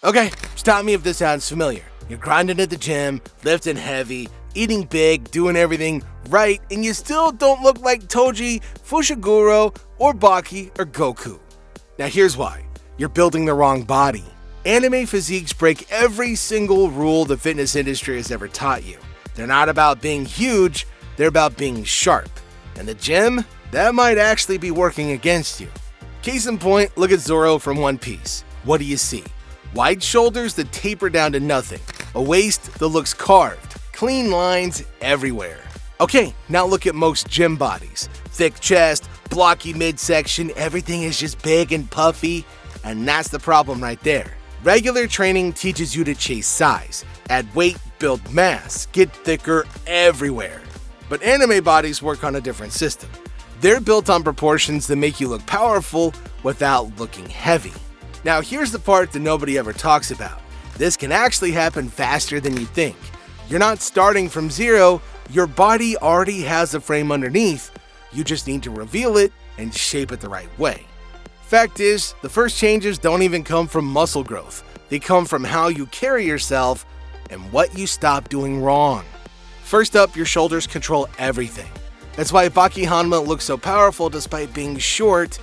Okay, stop me if this sounds familiar. You're grinding at the gym, lifting heavy, eating big, doing everything right, and you still don't look like Toji, Fushiguro, or Baki, or Goku. Now here's why. You're building the wrong body. Anime physiques break every single rule the fitness industry has ever taught you. They're not about being huge, they're about being sharp. And the gym, that might actually be working against you. Case in point, look at Zoro from One Piece. What do you see? Wide shoulders that taper down to nothing, a waist that looks carved, clean lines everywhere. Okay, now look at most gym bodies. Thick chest, blocky midsection, everything is just big and puffy, and that's the problem right there. Regular training teaches you to chase size, add weight, build mass, get thicker everywhere. But anime bodies work on a different system. They're built on proportions that make you look powerful without looking heavy. Now here's the part that nobody ever talks about. This can actually happen faster than you think. You're not starting from zero, your body already has a frame underneath, you just need to reveal it and shape it the right way. Fact is, the first changes don't even come from muscle growth. They come from how you carry yourself and what you stop doing wrong. First up, your shoulders control everything. That's why Baki Hanma looks so powerful despite being short.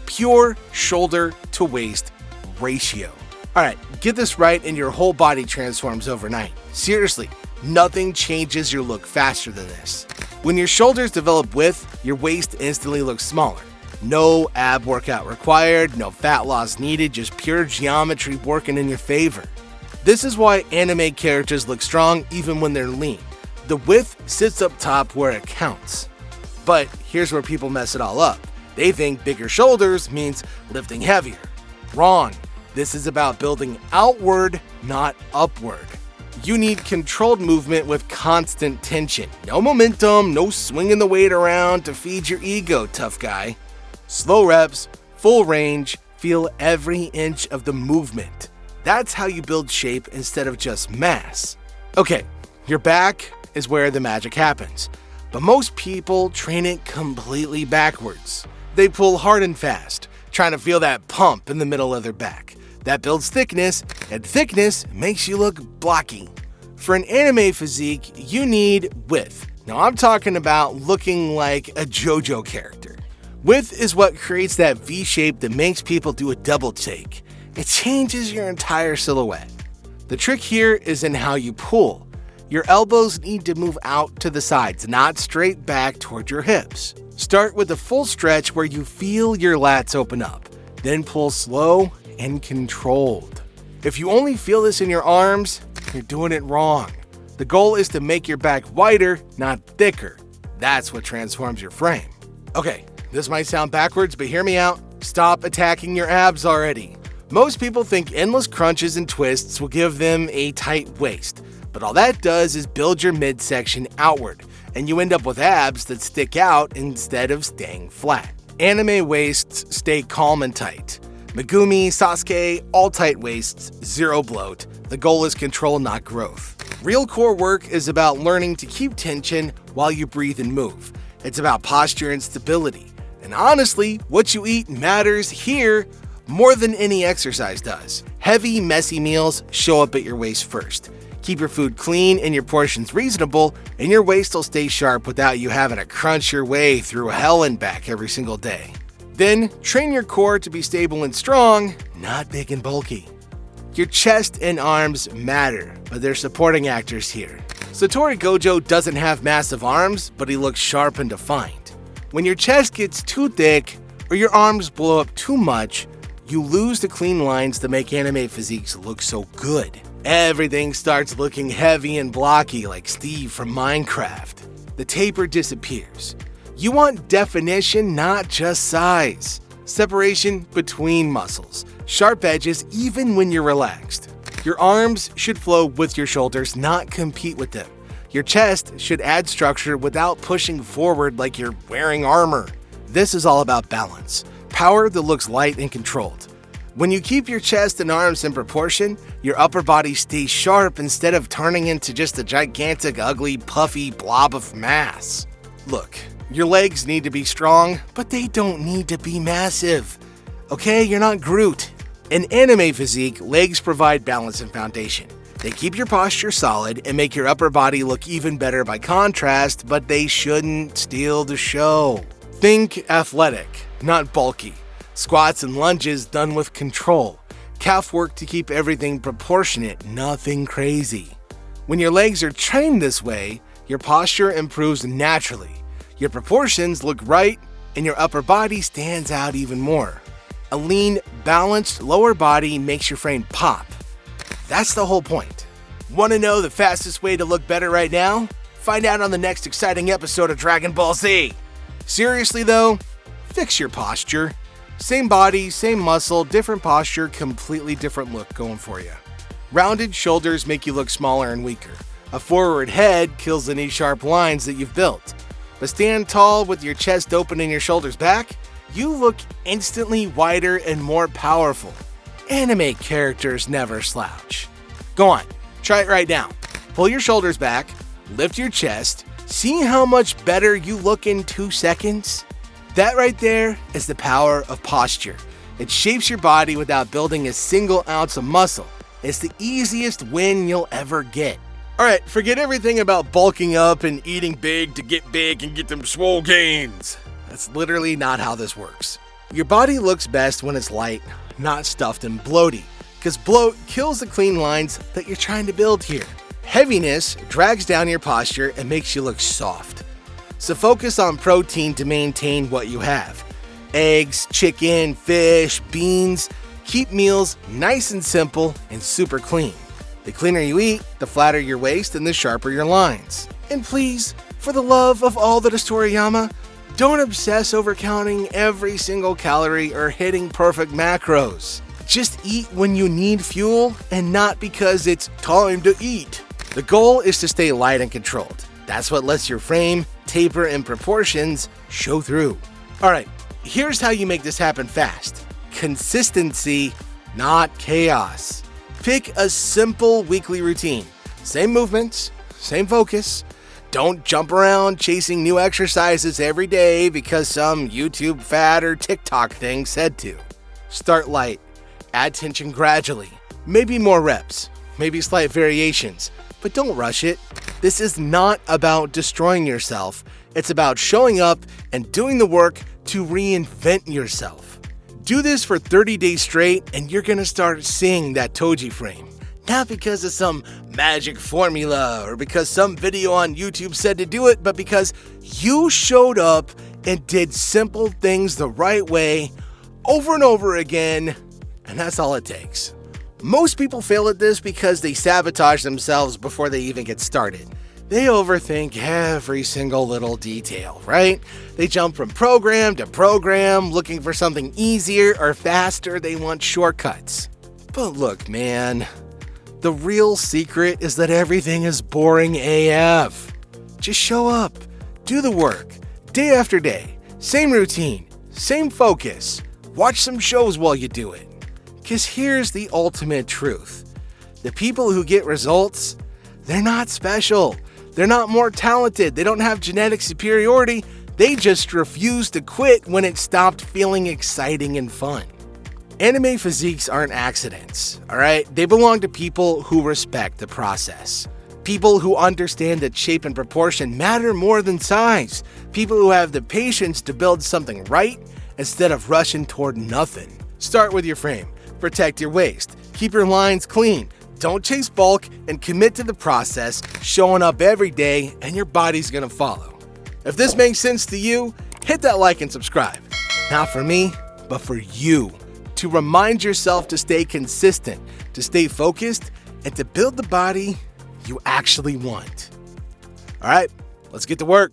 Pure shoulder to waist ratio. Alright, get this right and your whole body transforms overnight. Seriously, nothing changes your look faster than this. When your shoulders develop width, your waist instantly looks smaller. No ab workout required, no fat loss needed, just pure geometry working in your favor. This is why anime characters look strong even when they're lean. The width sits up top where it counts. But here's where people mess it all up. They think bigger shoulders means lifting heavier. Wrong. This is about building outward, not upward. You need controlled movement with constant tension. No momentum, no swinging the weight around to feed your ego, tough guy. Slow reps, full range, feel every inch of the movement. That's how you build shape instead of just mass. Okay, your back is where the magic happens, but most people train it completely backwards. They pull hard and fast, trying to feel that pump in the middle of their back. That builds thickness, and thickness makes you look blocky. For an anime physique, you need width. Now I'm talking about looking like a JoJo character. Width is what creates that V shape that makes people do a double take. It changes your entire silhouette. The trick here is in how you pull. Your elbows need to move out to the sides, not straight back toward your hips. Start with a full stretch where you feel your lats open up, then pull slow and controlled. If you only feel this in your arms, you're doing it wrong. The goal is to make your back wider, not thicker. That's what transforms your frame. Okay, this might sound backwards, but hear me out. Stop attacking your abs already. Most people think endless crunches and twists will give them a tight waist, but all that does is build your midsection outward, and you end up with abs that stick out instead of staying flat. Anime waists stay calm and tight. Megumi, Sasuke, all tight waists, zero bloat. The goal is control, not growth. Real core work is about learning to keep tension while you breathe and move. It's about posture and stability. And honestly, what you eat matters here more than any exercise does. Heavy, messy meals show up at your waist first. Keep your food clean and your portions reasonable, and your waist will stay sharp without you having to crunch your way through hell and back every single day. Then, train your core to be stable and strong, not big and bulky. Your chest and arms matter, but they're supporting actors here. Satoru Gojo doesn't have massive arms, but he looks sharp and defined. When your chest gets too thick, or your arms blow up too much, you lose the clean lines that make anime physiques look so good. Everything starts looking heavy and blocky like Steve from Minecraft. The taper disappears. You want definition, not just size. Separation between muscles. Sharp edges even when you're relaxed. Your arms should flow with your shoulders, not compete with them. Your chest should add structure without pushing forward like you're wearing armor. This is all about balance. Power that looks light and controlled. When you keep your chest and arms in proportion, your upper body stays sharp instead of turning into just a gigantic, ugly, puffy blob of mass. Look, your legs need to be strong, but they don't need to be massive. Okay, you're not Groot. In anime physique, legs provide balance and foundation. They keep your posture solid and make your upper body look even better by contrast, but they shouldn't steal the show. Think athletic, not bulky. Squats and lunges done with control. Calf work to keep everything proportionate, nothing crazy. When your legs are trained this way, your posture improves naturally. Your proportions look right, and your upper body stands out even more. A lean, balanced lower body makes your frame pop. That's the whole point. Want to know the fastest way to look better right now? Find out on the next exciting episode of Dragon Ball Z. Seriously though, fix your posture. Same body, same muscle, different posture, completely different look going for you. Rounded shoulders make you look smaller and weaker. A forward head kills any sharp lines that you've built. But stand tall with your chest open and your shoulders back, you look instantly wider and more powerful. Anime characters never slouch. Go on, try it right now. Pull your shoulders back, lift your chest, see how much better you look in 2 seconds? That right there is the power of posture. It shapes your body without building a single ounce of muscle. It's the easiest win you'll ever get. Alright, forget everything about bulking up and eating big to get big and get them swole gains. That's literally not how this works. Your body looks best when it's light, not stuffed and bloaty, because bloat kills the clean lines that you're trying to build here. Heaviness drags down your posture and makes you look soft. So focus on protein to maintain what you have. Eggs, chicken, fish, beans. Keep meals nice and simple and super clean. The cleaner you eat, the flatter your waist and the sharper your lines. And please, for the love of all that is Toriyama, don't obsess over counting every single calorie or hitting perfect macros. Just eat when you need fuel and not because it's time to eat. The goal is to stay light and controlled. That's what lets your frame, taper, and proportions show through. Alright, here's how you make this happen fast. Consistency, not chaos. Pick a simple weekly routine. Same movements, same focus. Don't jump around chasing new exercises every day because some YouTube fad or TikTok thing said to. Start light. Add tension gradually. Maybe more reps. Maybe slight variations. But don't rush it. This is not about destroying yourself. It's about showing up and doing the work to reinvent yourself. Do this for 30 days straight and you're gonna start seeing that Toji frame. Not because of some magic formula or because some video on YouTube said to do it, but because you showed up and did simple things the right way over and over again, and that's all it takes. Most people fail at this because they sabotage themselves before they even get started. They overthink every single little detail, right? They jump from program to program, looking for something easier or faster. They want shortcuts. But look, man, the real secret is that everything is boring AF. Just show up, do the work, day after day, same routine, same focus. Watch some shows while you do it. Because here's the ultimate truth. The people who get results, they're not special. They're not more talented. They don't have genetic superiority. They just refuse to quit when it stopped feeling exciting and fun. Anime physiques aren't accidents, alright? They belong to people who respect the process. People who understand that shape and proportion matter more than size. People who have the patience to build something right instead of rushing toward nothing. Start with your frame. Protect your waist. Keep your lines clean. Don't chase bulk and commit to the process, showing up every day, and your body's gonna follow. If this makes sense to you, hit that like and subscribe. Not for me, but for you. To remind yourself to stay consistent, to stay focused, and to build the body you actually want. All right, let's get to work.